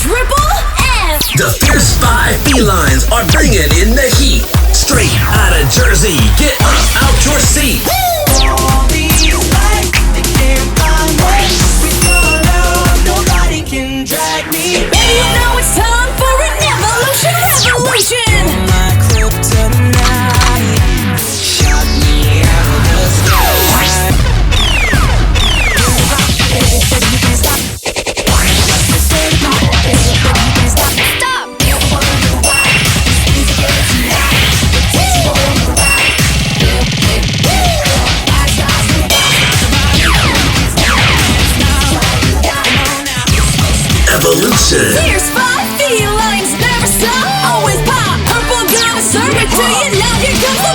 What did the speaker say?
Triple F. The Fierce Five felines are bringing in the heat. Straight out of Jersey, get up out your seat. All these lights, they can't find me. With your love, nobody can drag me. Baby, you know it's time for an evolution, revolution. My kryptonite shot me out of the sky. Evolution. Fierce Five felines never stop, always pop. Purple gonna serve it to you now. Here comes the